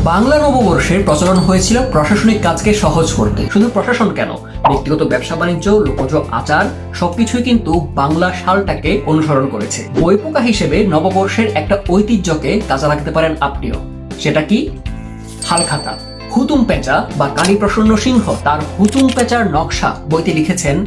বাংলা নববর্ষের প্রচলন হয়েছিল প্রশাসনিক কাজকে সহজ করতে। শুধু প্রশাসন কেন, ব্যক্তিগত ব্যবসা বাণিজ্য, লোকজ আচার সবকিছুই কিন্তু বাংলা সালটাকে অনুসরণ করেছে। বইপোকা হিসেবে নববর্ষের একটা ঐতিহ্যকে কাজে লাগাতে পারেন আপনিও। সেটা কি? হালখাতা। হুতুম পেঁচা বা কালী প্রসন্ন সিংহ তার হুতুম পেঁচার নকশা বইতে লিখেছেন,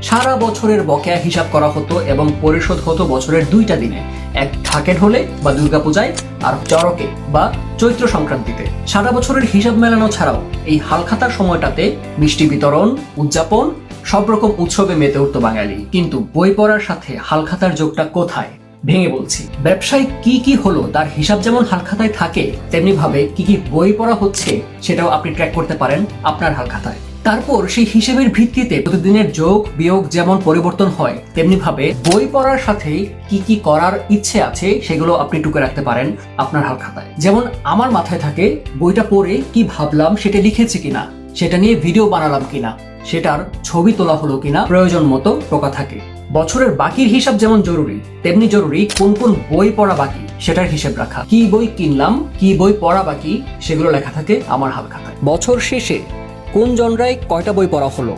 সারা বছরের বকেয়া হিসাব করা হতো এবং পরিশোধ হতো বছরের 2টা দিনে, এক ঢাকের ঢোলে বা দুর্গাপূজায়, আর চড়কে বা চৈত্র সংক্রান্তিতে। সারা বছরের হিসাব মেলানো ছাড়াও এই হালখাতার সময়টাতে মিষ্টি বিতরণ, উদযাপন, সব রকম উৎসবে মেতে উঠত বাঙালি। কিন্তু বই পড়ার সাথে হালখাতার যোগটা কোথায়? ভেঙে বলছি। ব্যবসায় কি কি হলো তার হিসাব যেমন হালখাতায় থাকে, তেমনি ভাবে কি কি বই পড়া হচ্ছে সেটাও আপনি ট্র্যাক করতে পারেন আপনার হালখাতায়। তারপর সেই হিসেবের ভিত্তিতে প্রতিদিনের যোগ বিয়োগ যেমন পরিবর্তন হয়, তেমনি ভাবে বই পড়ার সাথে কি কি করার ইচ্ছে আছে সেগুলো আপনি টুকে রাখতে পারেন আপনার হালখাতায়। যেমন আমার মাথায় থাকে বইটা পড়ে কি ভাবলাম সেটা লিখেছি কিনা, সেটা নিয়ে ভিডিও বানালাম কিনা, সেটার ছবি তোলা হলো কিনা, প্রয়োজন মতো টোকা থাকে। বছরের বাকির হিসাব যেমন জরুরি, তেমনি জরুরি কোন কোন বই পড়া বাকি সেটার হিসেব রাখা। কি বই কিনলাম, কি বই পড়া বাকি, সেগুলো লেখা থাকে আমার হালখাতায়। বছর শেষে কোন জনরায় কয়টা বই পড়া হলো,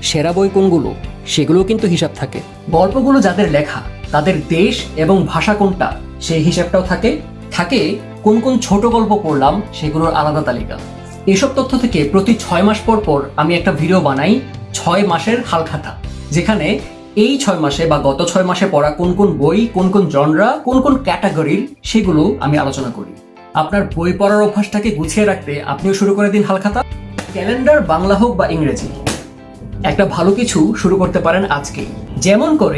সেরা বই কোনগুলো, সেগুলো কিন্তু হিসাব থাকে। গল্পগুলো যাদের লেখা তাদের দেশ এবং ভাষা কোনটা সেই হিসাবটাও থাকে। থাকে কোন কোন ছোট গল্প পড়লাম সেগুলোর আলাদা তালিকা। এসব তথ্য থেকে প্রতি 6 মাস পর পর আমি একটা ভিডিও বানাই, 6 মাসের হালখাতা, যেখানে এই 6 মাসে বা গত 6 মাসে পড়া কোন কোন বই, কোন কোন জনরা, কোন কোন ক্যাটাগরির, সেগুলো আমি আলোচনা করি। আপনার বই পড়ার অভ্যাসটাকে গুছিয়ে রাখতে আপনিও শুরু করে দিন হালখাতা। ক্যালেন্ডার বাংলা হোক বা ইংরেজি, একটা ভালো কিছু শুরু করতে পারেন আজকেই। যেমন করে